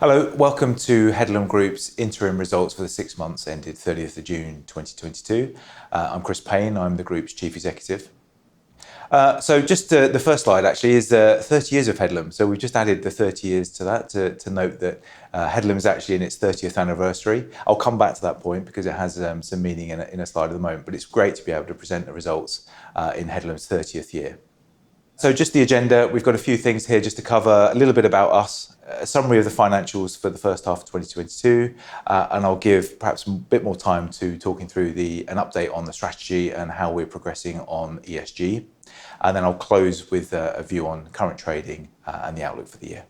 Hello, welcome to Headlam Group's interim results for the 6 months ended 30th of June 2022. I'm Chris Payne, I'm the Group's Chief Executive. So just the first slide actually is 30 years of Headlam. So we've just added the 30 years to that to note that Headlam is actually in its 30th anniversary. I'll come back to that point because it has some meaning in a slide at the moment, but it's great to be able to present the results in Headlam's 30th year. So just the agenda, we've got a few things here just to cover, a little bit about us, a summary of the financials for the first half of 2022, and I'll give perhaps a bit more time to talking through an update on the strategy and how we're progressing on ESG. And then I'll close with a view on current trading and the outlook for the year.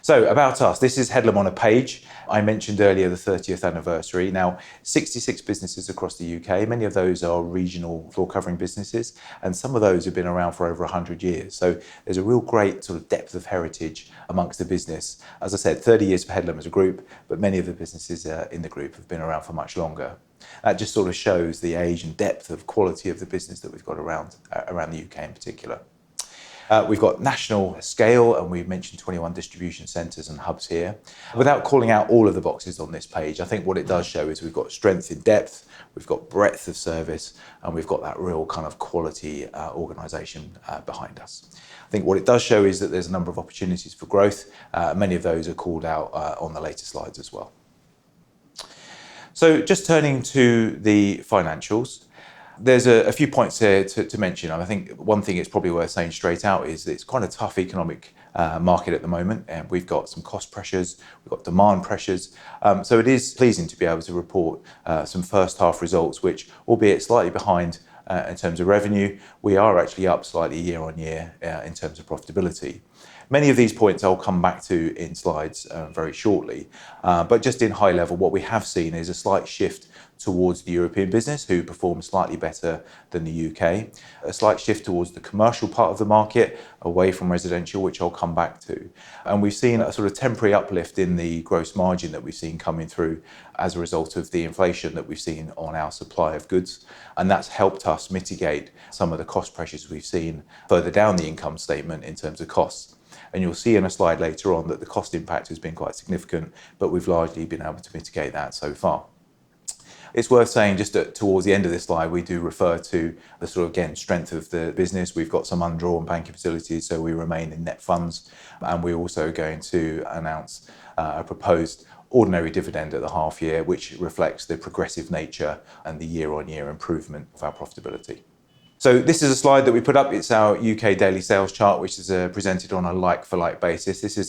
So about us, this is Headlam on a page. I mentioned earlier the 30th anniversary. Now, 66 businesses across the UK, many of those are regional floor covering businesses, and some of those have been around for over 100 years. So there's a real great sort of depth of heritage amongst the business. As I said, 30 years for Headlam as a group, but many of the businesses in the group have been around for much longer. That just sort of shows the age and depth of quality of the business that we've got around the UK in particular. We've got national scale, and we've mentioned 21 distribution centres and hubs here. Without calling out all of the boxes on this page, I think what it does show is we've got strength in depth, we've got breadth of service, and we've got that real kind of quality organisation behind us. I think what it does show is that there's a number of opportunities for growth. Many of those are called out on the later slides as well. So just turning to the financials, there's a few points here to mention. I think one thing it's probably worth saying straight out is that it's quite a tough economic market at the moment, and we've got some cost pressures, we've got demand pressures. So it is pleasing to be able to report some first half results, which, albeit slightly behind in terms of revenue, we are actually up slightly year on year in terms of profitability. Many of these points I'll come back to in slides very shortly, but just in high level, what we have seen is a slight shift towards the European business, who perform slightly better than the UK, a slight shift towards the commercial part of the market, away from residential, which I'll come back to. And we've seen a sort of temporary uplift in the gross margin that we've seen coming through as a result of the inflation that we've seen on our supply of goods. And that's helped us mitigate some of the cost pressures we've seen further down the income statement in terms of costs. And you'll see in a slide later on that the cost impact has been quite significant, but we've largely been able to mitigate that so far. It's worth saying just towards the end of this slide, we do refer to the sort of, again, strength of the business. We've got some undrawn banking facilities, so we remain in net funds. And we're also going to announce a proposed ordinary dividend at the half year, which reflects the progressive nature and the year-on-year improvement of our profitability. So this is a slide that we put up. It's our UK daily sales chart, which is presented on a like-for-like basis. This is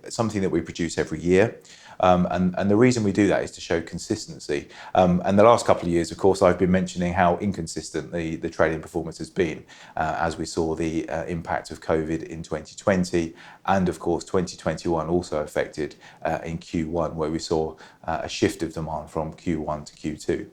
something that we produce every year. And the reason we do that is to show consistency. And the last couple of years, of course, I've been mentioning how inconsistent the trading performance has been as we saw the impact of COVID in 2020. And of course, 2021 also affected in Q1, where we saw a shift of demand from Q1 to Q2.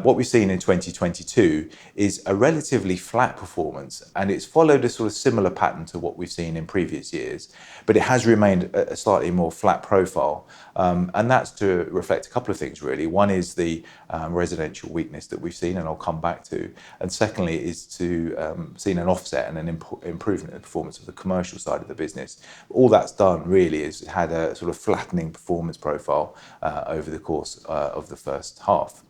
What we've seen in 2022 is a relatively flat performance, and it's followed a sort of similar pattern to what we've seen in previous years, but it has remained a slightly more flat profile. And that's to reflect a couple of things, really. One is the residential weakness that we've seen, and I'll come back to. And secondly is to seen an offset and an improvement in the performance of the commercial side of the business. All that's done really is had a sort of flattening performance profile over the course of the first half.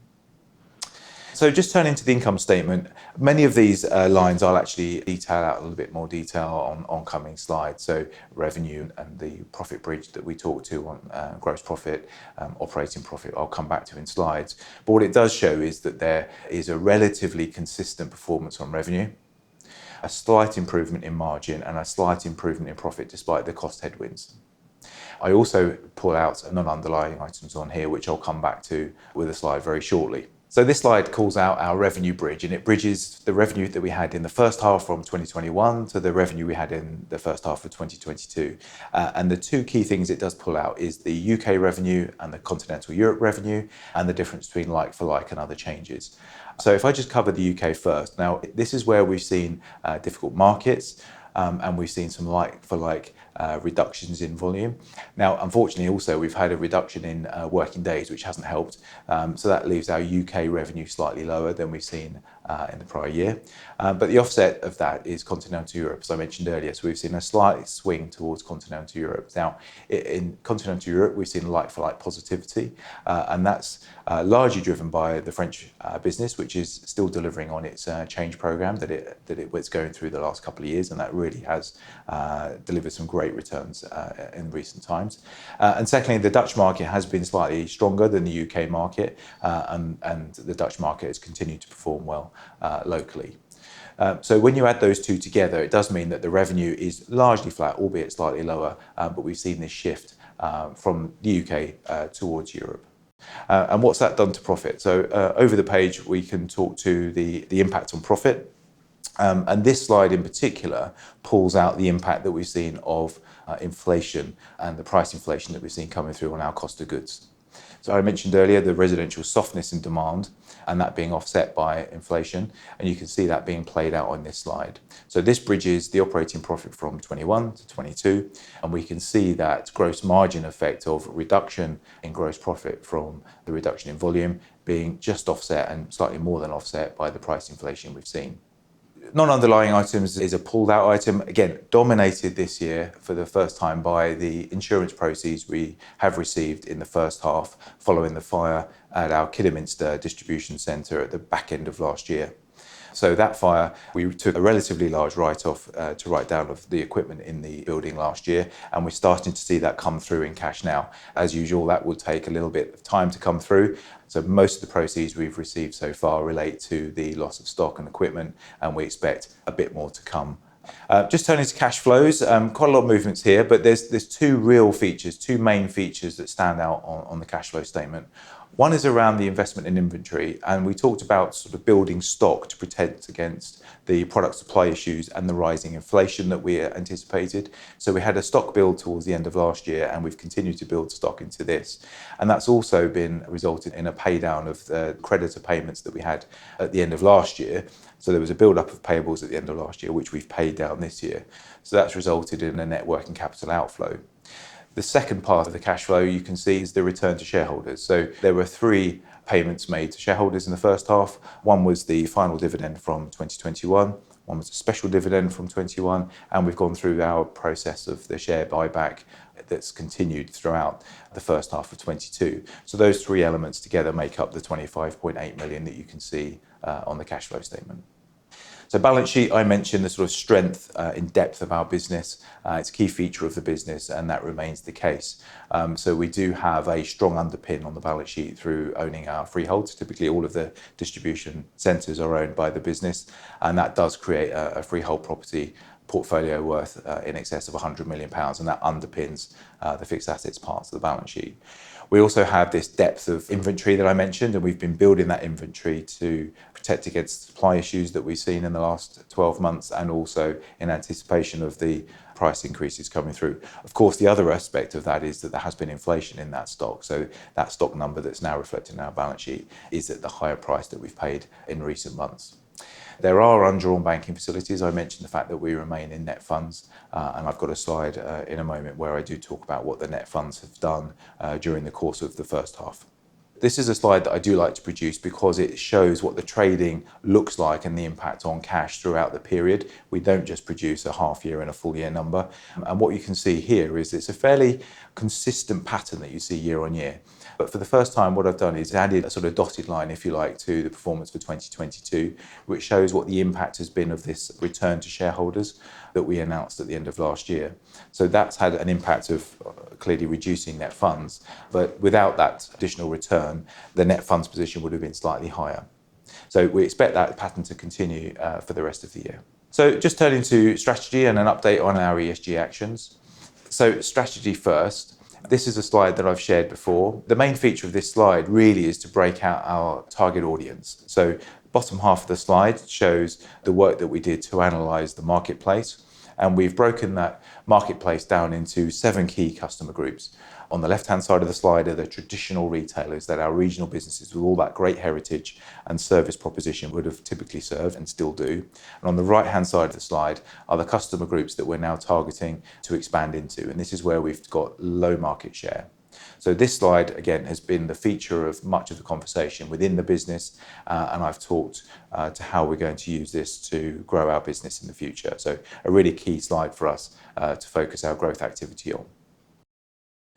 So just turning to the income statement, many of these lines I'll actually detail out a little bit more detail on coming slides. So revenue and the profit bridge that we talked to on gross profit, operating profit, I'll come back to in slides. But what it does show is that there is a relatively consistent performance on revenue, a slight improvement in margin, and a slight improvement in profit despite the cost headwinds. I also pull out non-underlying items on here, which I'll come back to with a slide very shortly. So this slide calls out our revenue bridge, and it bridges the revenue that we had in the first half from 2021 to the revenue we had in the first half of 2022. And the two key things it does pull out is the UK revenue and the continental Europe revenue, and the difference between like-for-like and other changes. So if I just cover the UK first, now this is where we've seen difficult markets, and we've seen some like-for-like reductions in volume. Now, unfortunately, also we've had a reduction in working days, which hasn't helped. So that leaves our UK revenue slightly lower than we've seen in the prior year. But the offset of that is continental Europe, as I mentioned earlier. So we've seen a slight swing towards continental Europe. Now, in continental Europe, we've seen like-for-like positivity, and that's largely driven by the French business, which is still delivering on its change program that it was going through the last couple of years, and that really has delivered some great returns in recent times. And secondly, the Dutch market has been slightly stronger than the UK market, and the Dutch market has continued to perform well locally. So when you add those two together, it does mean that the revenue is largely flat, albeit slightly lower, but we've seen this shift from the UK towards Europe. And what's that done to profit? So over the page, we can talk to the impact on profit. And this slide in particular pulls out the impact that we've seen of inflation and the price inflation that we've seen coming through on our cost of goods. So I mentioned earlier the residential softness in demand and that being offset by inflation, and you can see that being played out on this slide. So this bridges the operating profit from 21 to 22, and we can see that gross margin effect of reduction in gross profit from the reduction in volume being just offset and slightly more than offset by the price inflation we've seen. Non-underlying items is a pulled out item, again, dominated this year for the first time by the insurance proceeds we have received in the first half following the fire at our Kidderminster distribution centre at the back end of last year. So that fire, we took a relatively large write-off to write down of the equipment in the building last year, and we're starting to see that come through in cash now. As usual, that will take a little bit of time to come through. So most of the proceeds we've received so far relate to the loss of stock and equipment, and we expect a bit more to come. Just turning to cash flows, quite a lot of movements here, but there's two main features that stand out on the cash flow statement. One is around the investment in inventory, and we talked about sort of building stock to protect against the product supply issues and the rising inflation that we anticipated. So we had a stock build towards the end of last year, and we've continued to build stock into this. And that's also been resulted in a pay down of the creditor payments that we had at the end of last year. So there was a build-up of payables at the end of last year, which we've paid down this year. So that's resulted in a net working capital outflow. The second part of the cash flow you can see is the return to shareholders. So there were 3 payments made to shareholders in the first half. One was the final dividend from 2021, one was a special dividend from 21, and we've gone through our process of the share buyback that's continued throughout the first half of 22. So those 3 elements together make up the 25.8 million that you can see on the cash flow statement. So balance sheet, I mentioned the sort of strength in depth of our business. It's a key feature of the business, and that remains the case. So we do have a strong underpin on the balance sheet through owning our freeholds. Typically, all of the distribution centres are owned by the business, and that does create a freehold property portfolio worth in excess of £100 million, and that underpins the fixed assets parts of the balance sheet. We also have this depth of inventory that I mentioned, and we've been building that inventory to protect against supply issues that we've seen in the last 12 months, and also in anticipation of the price increases coming through. Of course, the other aspect of that is that there has been inflation in that stock. So that stock number that's now reflected in our balance sheet is at the higher price that we've paid in recent months. There are undrawn banking facilities. I mentioned the fact that we remain in net funds, and I've got a slide in a moment where I do talk about what the net funds have done during the course of the first half. This is a slide that I do like to produce because it shows what the trading looks like and the impact on cash throughout the period. We don't just produce a half year and a full year number. And what you can see here is it's a fairly consistent pattern that you see year on year. But for the first time, what I've done is added a sort of dotted line, if you like, to the performance for 2022, which shows what the impact has been of this return to shareholders that we announced at the end of last year. So that's had an impact of clearly reducing net funds, but without that additional return, the net funds position would have been slightly higher. So we expect that pattern to continue for the rest of the year. So just turning to strategy and an update on our ESG actions. So strategy first. This is a slide that I've shared before. The main feature of this slide really is to break out our target audience. So bottom half of the slide shows the work that we did to analyse the marketplace, and we've broken that marketplace down into 7 key customer groups. On the left-hand side of the slide are the traditional retailers that our regional businesses with all that great heritage and service proposition would have typically served and still do. And on the right-hand side of the slide are the customer groups that we're now targeting to expand into. And this is where we've got low market share. So this slide, again, has been the feature of much of the conversation within the business, and I've talked to how we're going to use this to grow our business in the future. So a really key slide for us to focus our growth activity on.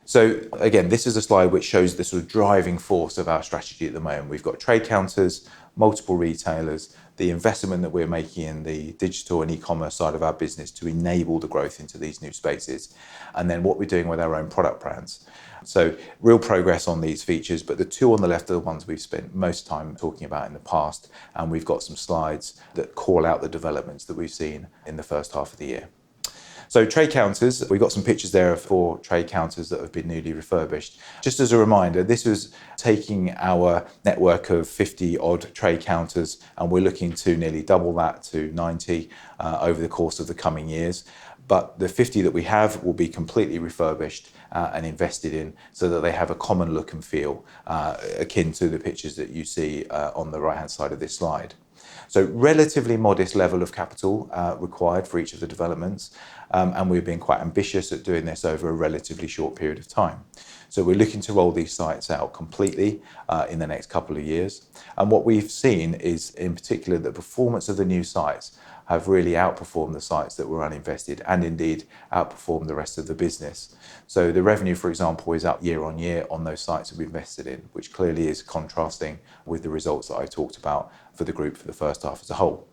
So again, this is a slide which shows the sort of driving force of our strategy at the moment. We've got trade counters, multiple retailers, the investment that we're making in the digital and e-commerce side of our business to enable the growth into these new spaces, and then what we're doing with our own product brands. So real progress on these features, but the two on the left are the ones we've spent most time talking about in the past, and we've got some slides that call out the developments that we've seen in the first half of the year. So trade counters, we've got some pictures there of 4 trade counters that have been newly refurbished. Just as a reminder, this was taking our network of 50 odd trade counters, and we're looking to nearly double that to 90 over the course of the coming years. But the 50 that we have will be completely refurbished and invested in so that they have a common look and feel akin to the pictures that you see on the right-hand side of this slide. So relatively modest level of capital required for each of the developments, and we've been quite ambitious at doing this over a relatively short period of time. So we're looking to roll these sites out completely in the next couple of years. And what we've seen is, in particular, the performance of the new sites have really outperformed the sites that were uninvested, and indeed outperformed the rest of the business. So the revenue, for example, is up year on year on those sites that we've invested in, which clearly is contrasting with the results that I talked about for the group for the first half as a whole.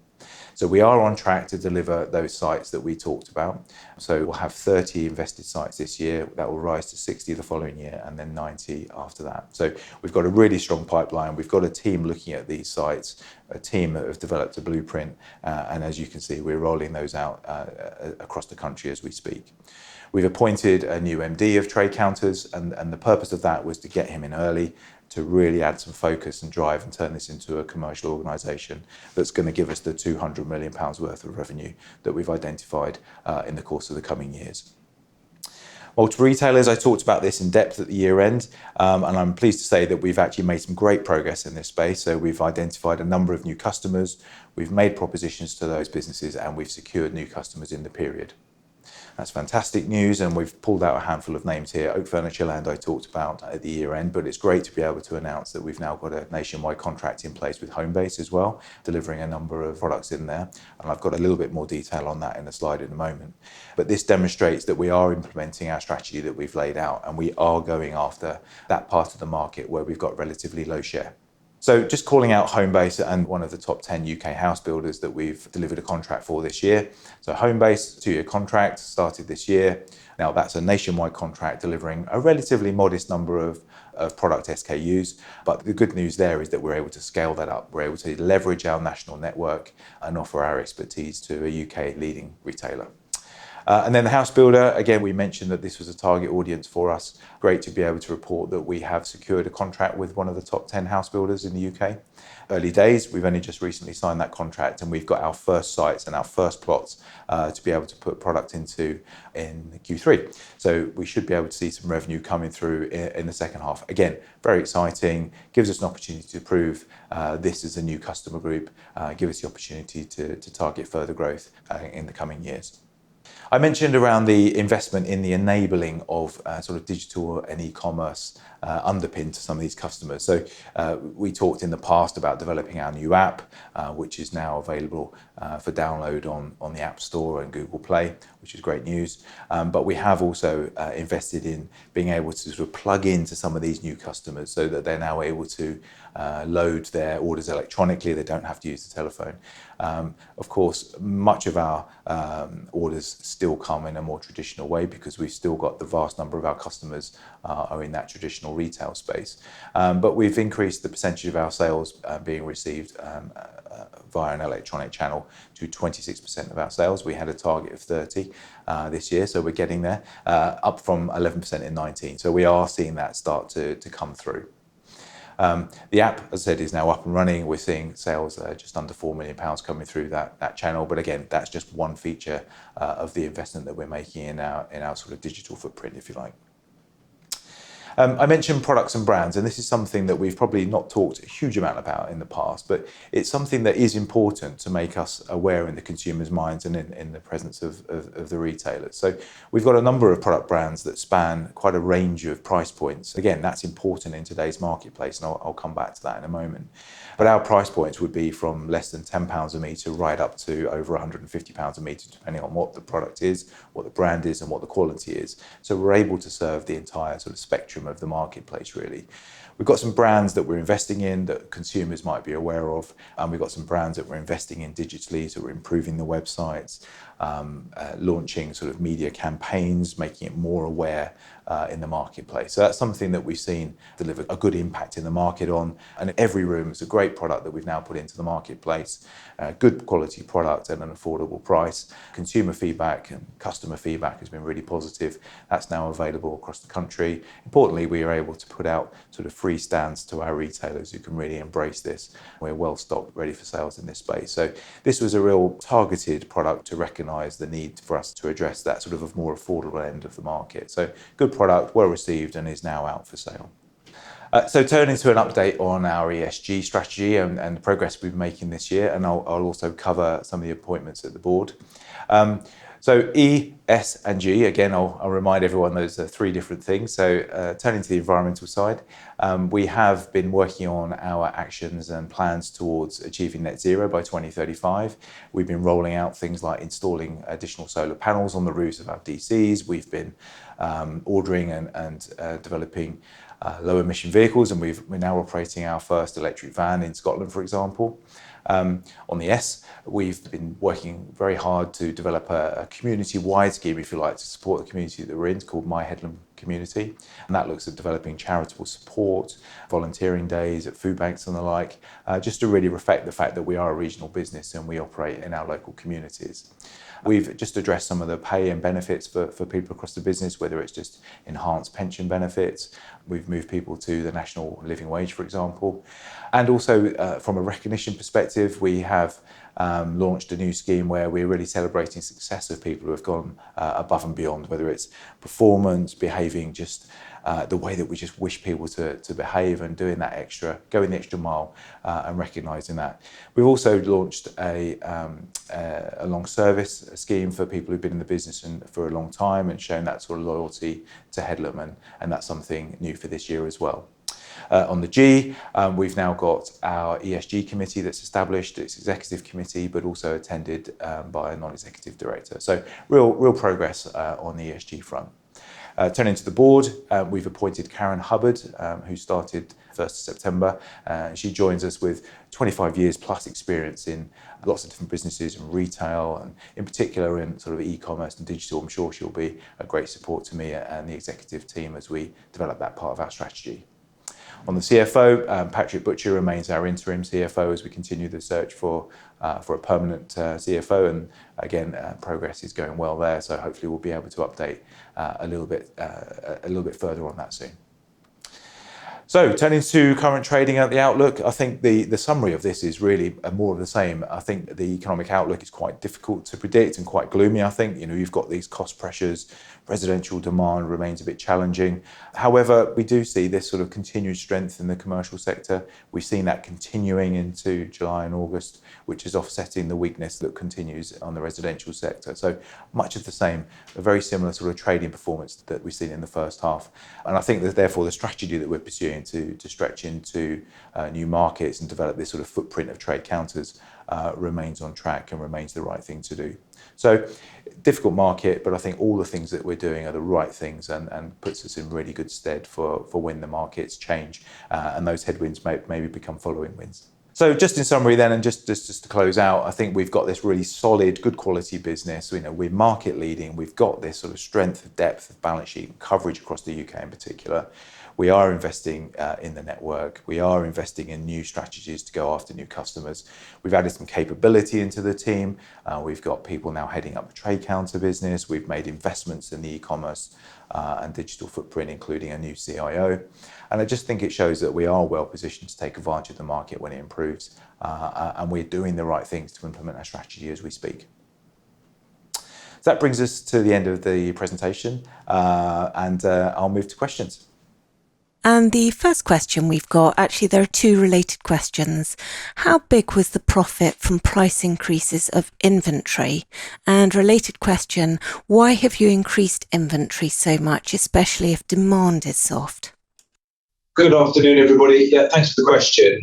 So we are on track to deliver those sites that we talked about. So we'll have 30 invested sites this year. That will rise to 60 the following year, and then 90 after that. So we've got a really strong pipeline. We've got a team looking at these sites, a team that have developed a blueprint, and as you can see, we're rolling those out across the country as we speak. We've appointed a new MD of trade counters, and the purpose of that was to get him in early, to really add some focus and drive and turn this into a commercial organisation that's going to give us the £200 million worth of revenue that we've identified in the course of the coming years. Multiple retailers, I talked about this in depth at the year end, and I'm pleased to say that we've actually made some great progress in this space. So we've identified a number of new customers, we've made propositions to those businesses, and we've secured new customers in the period. That's fantastic news, and we've pulled out a handful of names here. Oak Furniture Land I talked about at the year end, but it's great to be able to announce that we've now got a nationwide contract in place with Homebase as well, delivering a number of products in there. And I've got a little bit more detail on that in the slide in a moment. But this demonstrates that we are implementing our strategy that we've laid out, and we are going after that part of the market where we've got relatively low share. So just calling out Homebase and one of the top 10 UK house builders that we've delivered a contract for this year. So Homebase, 2-year contract, started this year. Now that's a nationwide contract delivering a relatively modest number of product SKUs. But the good news there is that we're able to scale that up. We're able to leverage our national network and offer our expertise to a UK leading retailer. And then the house builder, again, we mentioned that this was a target audience for us. Great to be able to report that we have secured a contract with one of the top 10 house builders in the UK. Early days, we've only just recently signed that contract, and we've got our first sites and our first plots to be able to put product into in Q3. So we should be able to see some revenue coming through in the second half. Again, very exciting, gives us an opportunity to prove this is a new customer group, give us the opportunity to target further growth in the coming years. I mentioned around the investment in the enabling of sort of digital and e-commerce underpin to some of these customers. So we talked in the past about developing our new app, which is now available for download on the App Store and Google Play, which is great news. But we have also invested in being able to sort of plug into some of these new customers so that they're now able to load their orders electronically. They don't have to use the telephone. Of course, much of our orders still come in a more traditional way because we've still got the vast number of our customers are in that traditional retail space. But we've increased the percentage of our sales being received via an electronic channel to 26% of our sales. We had a target of 30 this year, so we're getting there, up from 11% in 19. So we are seeing that start to come through. The app, as I said, is now up and running. We're seeing sales just under £4 million coming through that channel. But again, that's just one feature of the investment that we're making in our sort of digital footprint, if you like. I mentioned products and brands, and this is something that we've probably not talked a huge amount about in the past, but it's something that is important to make us aware in the consumer's minds and in the presence of the retailers. So we've got a number of product brands that span quite a range of price points. Again, that's important in today's marketplace, and I'll come back to that in a moment. But our price points would be from less than £10 a metre right up to over £150 a metre, depending on what the product is, what the brand is, and what the quality is. So we're able to serve the entire sort of spectrum of the marketplace, really. We've got some brands that we're investing in that consumers might be aware of, and we've got some brands that we're investing in digitally, so we're improving the websites, launching sort of media campaigns, making it more aware in the marketplace. So that's something that we've seen deliver a good impact in the market on, and Every Room is a great product that we've now put into the marketplace, good quality product at an affordable price. Consumer feedback and customer feedback has been really positive. That's now available across the country. Importantly, we are able to put out sort of free stands to our retailers who can really embrace this. We're well stocked, ready for sales in this space. So this was a real targeted product to recognise the need for us to address that sort of a more affordable end of the market. So good product, well received, and is now out for sale. So turning to an update on our ESG strategy and the progress we've been making this year, and I'll also cover some of the appointments at the board. So E, S and G, again, I'll remind everyone those are three different things. So turning to the environmental side, we have been working on our actions and plans towards achieving net zero by 2035. We've been rolling out things like installing additional solar panels on the roofs of our DCs. We've been ordering and developing low emission vehicles, and we're now operating our first electric van in Scotland, for example. On the S, we've been working very hard to develop a community-wide scheme, if you like, to support the community that we're in, called My Headlam Community. And that looks at developing charitable support, volunteering days at food banks and the like, just to really reflect the fact that we are a regional business and we operate in our local communities. We've just addressed some of the pay and benefits for people across the business, whether it's just enhanced pension benefits. We've moved people to the national living wage, for example. And also from a recognition perspective, we have launched a new scheme where we're really celebrating success of people who have gone above and beyond, whether it's performance, behaving just the way that we just wish people to behave, and doing that going the extra mile and recognising that. We've also launched a long service scheme for people who've been in the business for a long time and shown that sort of loyalty to Headlam, and that's something new for this year as well. On the G, we've now got our ESG committee that's established. It's executive committee, but also attended by a non-executive director. So real progress on the ESG front. Turning to the board, we've appointed Karen Hubbard, who started 1st of September. She joins us with 25 years plus experience in lots of different businesses and retail, and in particular in sort of e-commerce and digital. I'm sure she'll be a great support to me and the executive team as we develop that part of our strategy. On the CFO, Patrick Butcher remains our interim CFO as we continue the search for a permanent CFO, and again, progress is going well there. So hopefully we'll be able to update a little bit further on that soon. So turning to current trading and the outlook, I think the summary of this is really more of the same. I think the economic outlook is quite difficult to predict and quite gloomy. I think you've got these cost pressures, residential demand remains a bit challenging. However, we do see this sort of continued strength in the commercial sector. We've seen that continuing into July and August, which is offsetting the weakness that continues on the residential sector. So much of the same, a very similar sort of trading performance that we've seen in the first half. And I think that therefore the strategy that we're pursuing to stretch into new markets and develop this sort of footprint of trade counters remains on track and remains the right thing to do. So difficult market, but I think all the things that we're doing are the right things and puts us in really good stead for when the markets change and those headwinds maybe become following winds. So just in summary then, and just to close out, I think we've got this really solid, good quality business. We're market leading. We've got this sort of strength of depth of balance sheet and coverage across the UK in particular. We are investing in the network. We are investing in new strategies to go after new customers. We've added some capability into the team. We've got people now heading up the trade counter business. We've made investments in the e-commerce and digital footprint, including a new CIO. And I just think it shows that we are well positioned to take advantage of the market when it improves. And we're doing the right things to implement our strategy as we speak. So that brings us to the end of the presentation, and I'll move to questions. And the first question we've got, actually there are two related questions. How big was the profit from price increases of inventory? And related question, why have you increased inventory so much, especially if demand is soft? Good afternoon, everybody. Yeah, thanks for the question.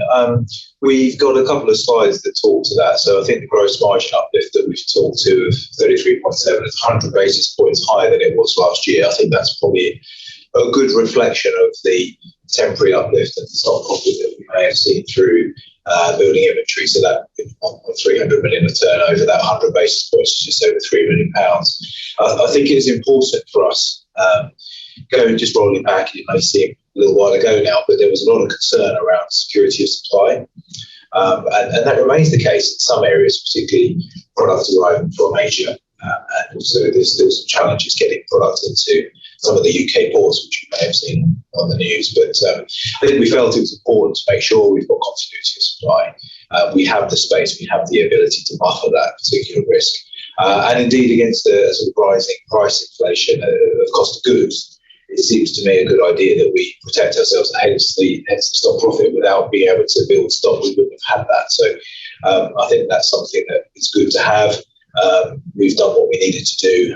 We've got a couple of slides that talk to that. So I think the gross margin uplift that we've talked to of 33.7 is 100 basis points higher than it was last year. I think that's probably a good reflection of the temporary uplift and the stock profit that we may have seen through building inventory. So that on 300 million of turnover, that 100 basis points is just over £3 million. I think it is important for us, just rolling back, it may seem a little while ago now, but there was a lot of concern around security of supply. And that remains the case in some areas, particularly products arriving from Asia. And also there's challenges getting product into some of the UK ports, which you may have seen on the news. But I think we felt it was important to make sure we've got continuity of supply. We have the space, we have the ability to buffer that particular risk. And indeed, against the sort of rising price inflation of cost of goods, it seems to me a good idea that we protect ourselves and hence the stock profit. Without being able to build stock, we wouldn't have had that. So I think that's something that is good to have. We've done what we needed to do.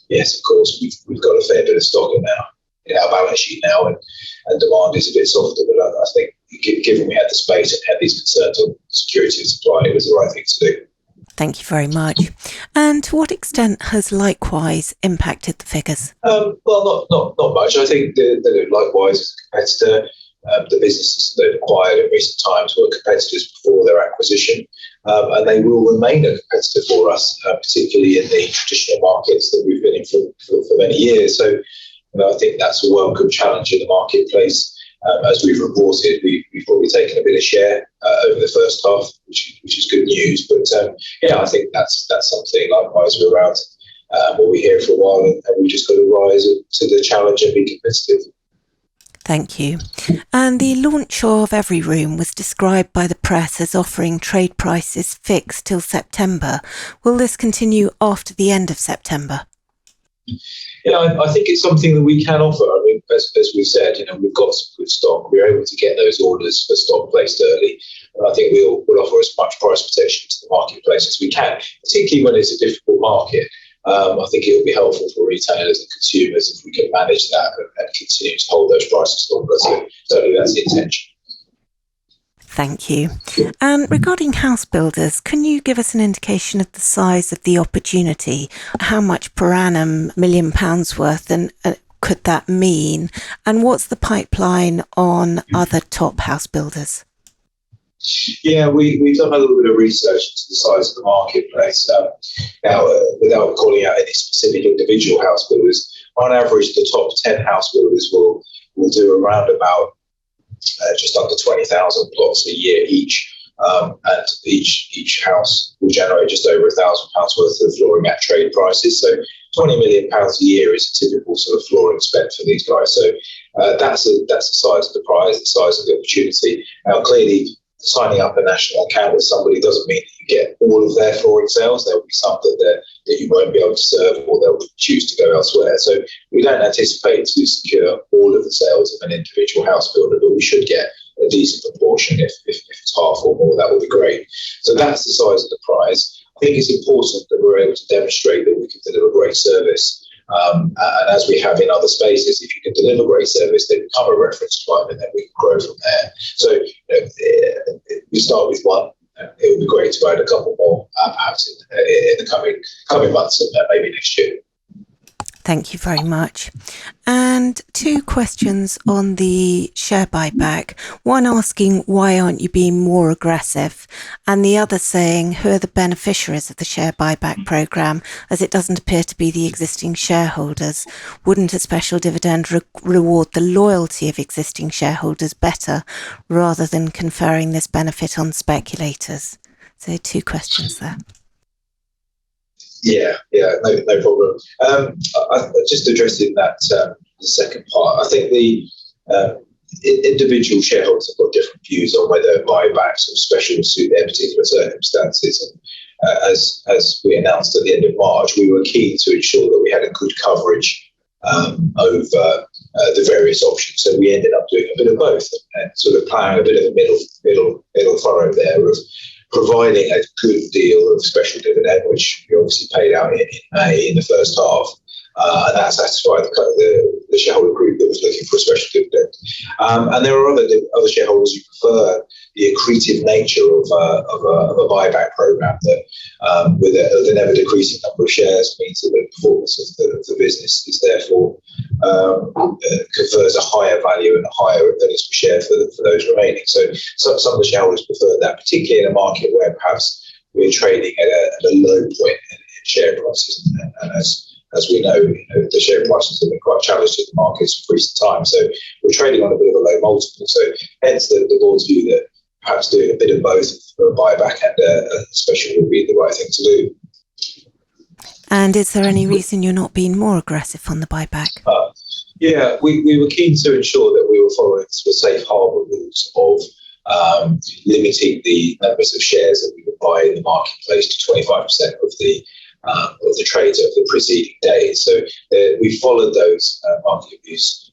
Yes, of course, we've got a fair bit of stock in our balance sheet now, and demand is a bit softer. But I think given we had the space and had these concerns on security of supply, it was the right thing to do. Thank you very much. And to what extent has Likewise impacted the figures? Well, not much. I think that Likewise is a competitor. The businesses that they've acquired in recent times were competitors before their acquisition, and they will remain a competitor for us, particularly in the traditional markets that we've been in for many years. So I think that's a welcome challenge in the marketplace. As we've reported, we've probably taken a bit of share over the first half, which is good news. But I think that's something. Likewise, we're around what we hear for a while, and we just got to rise to the challenge and be competitive. Thank you. And the launch of Every Room was described by the press as offering trade prices fixed till September. Will this continue after the end of September? Yeah, I think it's something that we can offer. I mean, as we said, we've got some good stock. We're able to get those orders for stock placed early. And I think we'll offer as much price protection to the marketplace as we can, particularly when it's a difficult market. I think it will be helpful for retailers and consumers if we can manage that and continue to hold those prices longer. So certainly that's the intention. Thank you. And regarding house builders, can you give us an indication of the size of the opportunity? How much per annum, £1 million worth, and could that mean? And what's the pipeline on other top house builders? Yeah, we've done a little bit of research into the size of the marketplace. Now, without calling out any specific individual house builders, on average, the top 10 house builders will do around about just under 20,000 plots a year each. And each house will generate just over £1,000 worth of flooring at trade prices. So £20 million a year is a typical sort of flooring spend for these guys. So that's the size of the prize, the size of the opportunity. Now, clearly, signing up a national account with somebody doesn't mean that you get all of their flooring sales. There will be some that you won't be able to serve, or they'll choose to go elsewhere. So we don't anticipate to secure all of the sales of an individual house builder, but we should get a decent proportion. If it's half or more, that would be great. So that's the size of the prize. I think it's important that we're able to demonstrate that we can deliver great service. And as we have in other spaces, if you can deliver great service, they become a reference client, and then we can grow from there. So we start with one. It would be great to add a couple more perhaps in the coming months and maybe next year. Thank you very much. And two questions on the share buyback. One asking, why aren't you being more aggressive? And the other saying, who are the beneficiaries of the share buyback programme, as it doesn't appear to be the existing shareholders? Wouldn't a special dividend reward the loyalty of existing shareholders better, rather than conferring this benefit on speculators? So two questions there. Yeah, no problem. Just addressing that the second part, I think the individual shareholders have got different views on whether buybacks or specials suit their particular circumstances. And as we announced at the end of March, we were keen to ensure that we had a good coverage over the various options. So we ended up doing a bit of both and sort of playing a bit of a middle furrow there of providing a good deal of special dividend, which we obviously paid out in May in the first half. And that satisfied the shareholder group that was looking for a special dividend. And there are other shareholders who prefer the accretive nature of a buyback program that, with an ever decreasing number of shares, means that the performance of the business is therefore confers a higher value and a higher earnings per share for those remaining. So some of the shareholders prefer that, particularly in a market where perhaps we're trading at a low point in share prices, and as we know, the share prices have been quite challenged in the markets for recent time. So we're trading on a bit of a low multiple. So hence the board's view that perhaps doing a bit of both, a buyback and a special, would be the right thing to do. And is there any reason you're not being more aggressive on the buyback? Yeah, we were keen to ensure that we were following the safe harbour rules of limiting the numbers of shares that we would buy in the marketplace to 25% of the trades of the preceding day. So we followed those market abuse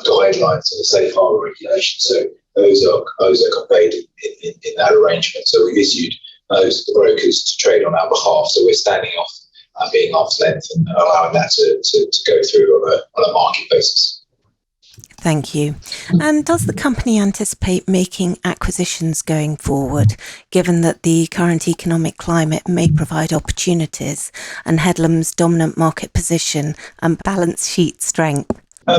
guidelines and the safe harbour regulations. So those are conveyed in that arrangement. So we've issued those to the brokers to trade on our behalf. So we're standing off being arm's length and allowing that to go through on a market basis. Thank you. And does the company anticipate making acquisitions going forward, given that the current economic climate may provide opportunities and Headlam's dominant market position and balance sheet strength? I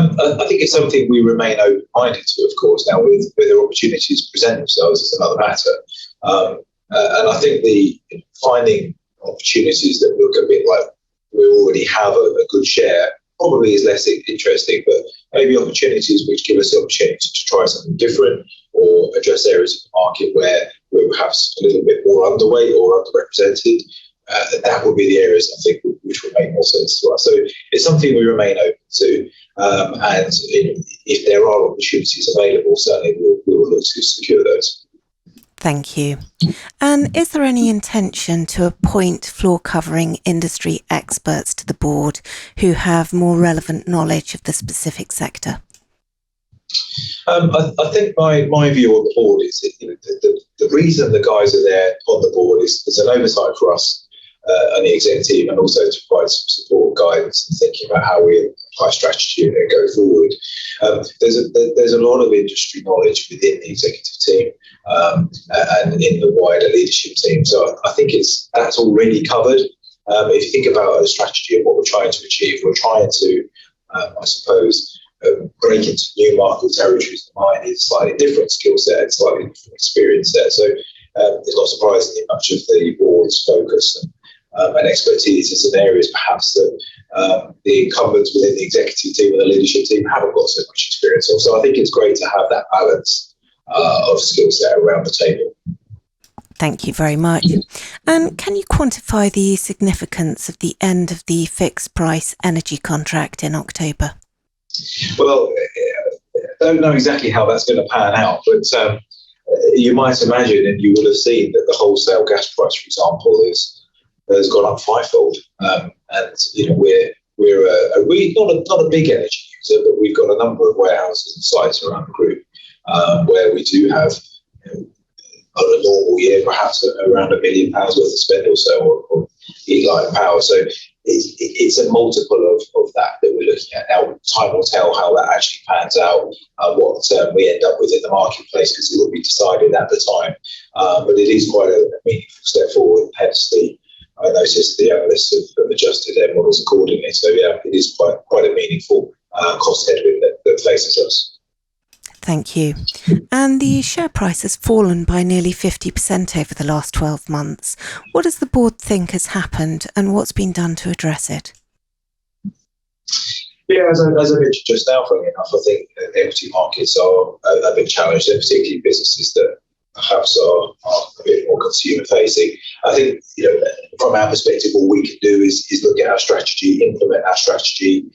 think it's something we remain open-minded to, of course. Now, whether opportunities present themselves is another matter. And I think the finding opportunities that look a bit like we already have a good share probably is less interesting, but maybe opportunities which give us the opportunity to try something different or address areas of the market where we're perhaps a little bit more underweight or underrepresented. That would be the areas, I think, which would make more sense to us. So it's something we remain open to. And if there are opportunities available, certainly we will look to secure those. Thank you. And is there any intention to appoint floor covering industry experts to the board who have more relevant knowledge of the specific sector? I think my view on the board is that the reason the guys are there on the board is an oversight for us and the exec team, and also to provide some support, guidance, and thinking about how we apply strategy and go forward. There's a lot of industry knowledge within the executive team and in the wider leadership team. So I think that's already covered. If you think about a strategy and what we're trying to achieve, we're trying to, I suppose, break into new market territories. Mine is slightly different skill set, slightly different experience set. So it's not surprisingly much of the board's focus and expertise is in areas perhaps that the incumbents within the executive team and the leadership team haven't got so much experience of. So I think it's great to have that balance of skill set around the table. Thank you very much. And can you quantify the significance of the end of the fixed price energy contract in October? Well, I don't know exactly how that's going to pan out, but you might imagine, and you will have seen, that the wholesale gas price, for example, has gone up fivefold. And we're not a big energy user, but we've got a number of warehouses and sites around the group where we do have, on a normal year, perhaps around £1 million worth of spend or so on E-line power. So it's a multiple of that we're looking at now. Time will tell how that actually pans out and what we end up with in the marketplace, because it will be decided at the time. But it is quite a meaningful step forward. Hence, I noticed the analysts have adjusted their models accordingly. So yeah, it is quite a meaningful cost headwind that faces us. Thank you. And the share price has fallen by nearly 50% over the last 12 months. What does the board think has happened and what's been done to address it? Yeah, as I mentioned just now, funny enough, I think equity markets are a bit challenged, and particularly businesses that perhaps are a bit more consumer facing. I think, from our perspective, all we can do is look at our strategy, implement our strategy,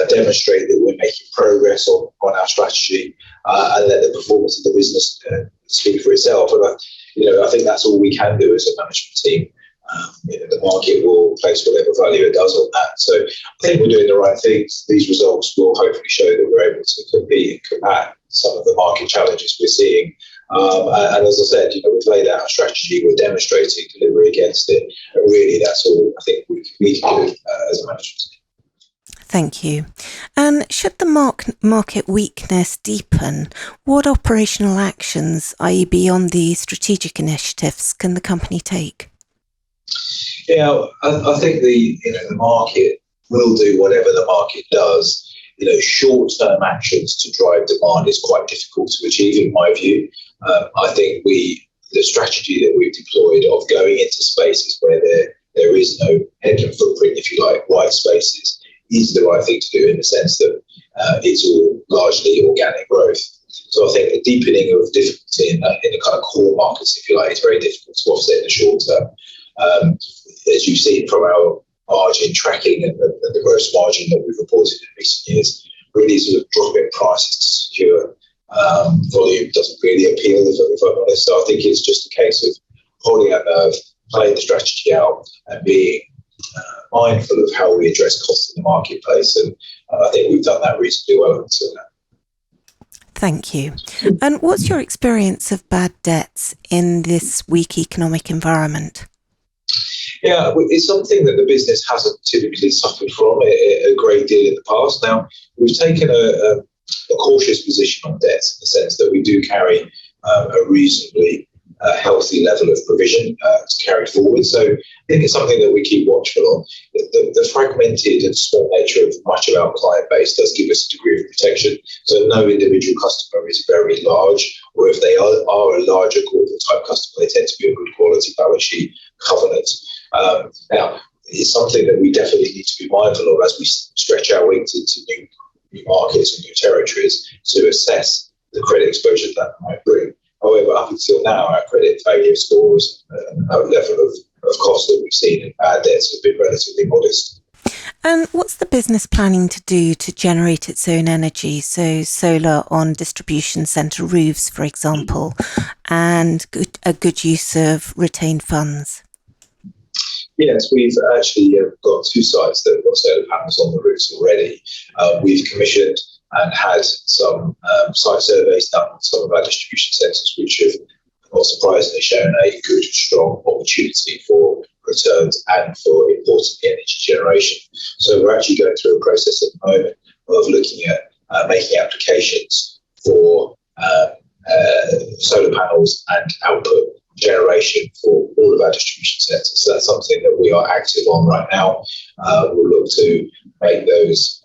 demonstrate that we're making progress on our strategy, and let the performance of the business speak for itself. And I think that's all we can do as a management team. The market will place whatever value it does on that. So I think we're doing the right things. These results will hopefully show that we're able to compete and combat some of the market challenges we're seeing. And as I said, we've laid out a strategy, we're demonstrating delivery against it. And really, that's all I think we can do as a management team. Thank you. And should the market weakness deepen, what operational actions, i.e. beyond the strategic initiatives, can the company take? Yeah, I think the market will do whatever the market does. Short-term actions to drive demand is quite difficult to achieve, in my view. I think the strategy that we've deployed of going into spaces where there is no Headlam footprint, if you like, white spaces, is the right thing to do in the sense that it's all largely organic growth. So I think the deepening of difficulty in the kind of core markets, if you like, is very difficult to offset in the short term. As you've seen from our margin tracking and the gross margin that we've reported in recent years, really sort of dropping prices to secure volume doesn't really appeal, if I'm honest. So I think it's just a case of holding our nerve, playing the strategy out, and being mindful of how we address costs in the marketplace. And I think we've done that reasonably well until now. Thank you. And what's your experience of bad debts in this weak economic environment? Yeah, it's something that the business hasn't typically suffered from a great deal in the past. Now, we've taken a cautious position on debts in the sense that we do carry a reasonably healthy level of provision to carry forward. So I think it's something that we keep watchful on. The fragmented and small nature of much of our client base does give us a degree of protection. So no individual customer is very large, or if they are a larger corporate type customer, they tend to be a good quality balance sheet covenant. Now, it's something that we definitely need to be mindful of as we stretch our wings into new markets and new territories to assess the credit exposure that might bring. However, up until now, our credit failure scores and our level of cost that we've seen in bad debts have been relatively modest. And what's the business planning to do to generate its own energy? So solar on distribution centre roofs, for example, and a good use of retained funds. Yes, we've actually got 2 sites that have got solar panels on the roofs already. We've commissioned and had some site surveys done on some of our distribution centres, which have not surprisingly shown a good, strong opportunity for returns and for, importantly, energy generation. So we're actually going through a process at the moment of looking at making applications for solar panels and output generation for all of our distribution centres. So that's something that we are active on right now. We'll look to make those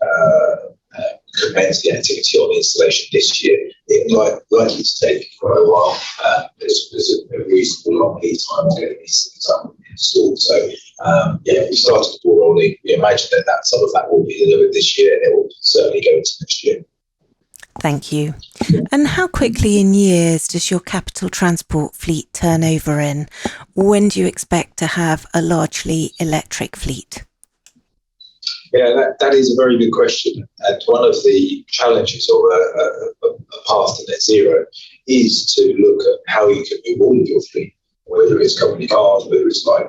commence the activity on installation this year. It likely to take quite a while. There's a reasonable long lead time to get these things up and installed. So we started the ball rolling. We imagine that some of that will be delivered this year, and it will certainly go into next year. Thank you. And how quickly in years does your capital transport fleet turn over in? When do you expect to have a largely electric fleet? Yeah, that is a very good question. And one of the challenges of a path to net zero is to look at how you can move all of your fleet, whether it's company cars, whether it's light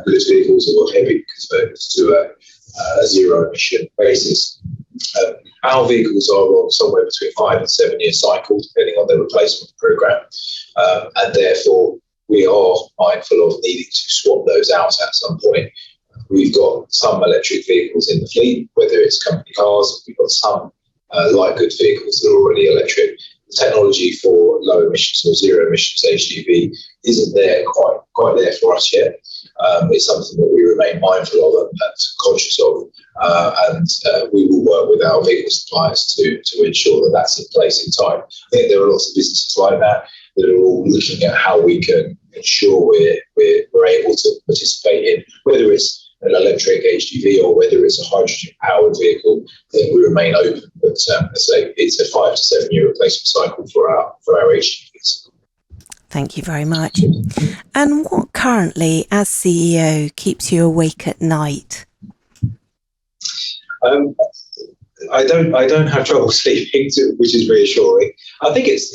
goods vehicles, or heavy converters to a zero emission basis. Our vehicles are on somewhere between 5 and 7 year cycle, depending on the replacement program. And therefore, we are mindful of needing to swap those out at some point. We've got some electric vehicles in the fleet, whether it's company cars. We've got some light goods vehicles that are already electric. The technology for low emissions or zero emissions HGV isn't there quite there for us yet. It's something that we remain mindful of and conscious of, and we will work with our vehicle suppliers to ensure that that's in place in time. I think there are lots of businesses like that are all looking at how we can ensure we're able to participate in, whether it's an electric HGV or whether it's a hydrogen-powered vehicle. I think we remain open, but as I say, it's a 5 to 7 year replacement cycle for our HGVs. Thank you very much. And what currently, as CEO, keeps you awake at night? I don't have trouble sleeping, which is reassuring. I think it's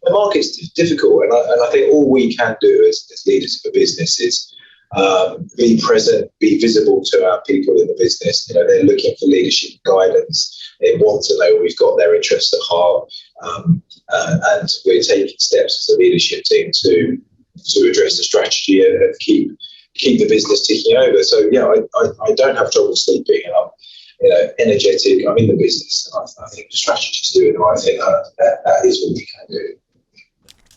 The market's difficult, and I think all we can do as leaders of a business is be present, be visible to our people in the business. They're looking for leadership guidance. They want to know we've got their interests at heart, and we're taking steps as a leadership team to address the strategy and keep the business ticking over. So I don't have trouble sleeping, and I'm energetic. I'm in the business, and I think the strategy's doing the right thing. That is what we can do.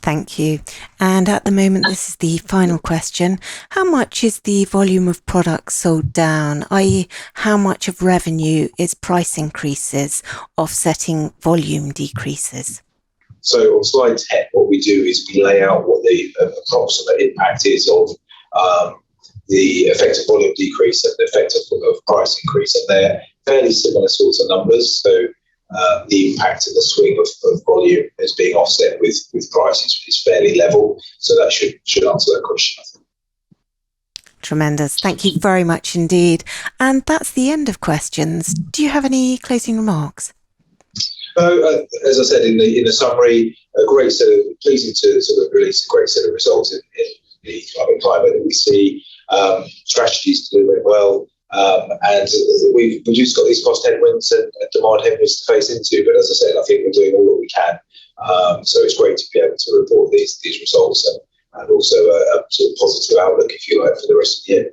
Thank you. And at the moment, this is the final question. How much is the volume of products sold down, i.e. how much of revenue is price increases offsetting volume decreases? So on slide 10, what we do is we lay out what the approximate impact is of the effect of volume decrease and the effect of price increase. And they're fairly similar sorts of numbers. So the impact of the swing of volume as being offset with price is fairly level. So that should answer that question, I think. Tremendous. Thank you very much indeed. And that's the end of questions. Do you have any closing remarks? As I said in the summary, pleasing to sort of release a great set of results in the climate that we see. Strategies delivering well. And we've just got these cost headwinds and demand headwinds to face into. But as I said, I think we're doing all that we can. So it's great to be able to report these results and also a sort of positive outlook, if you like, for the rest of the year.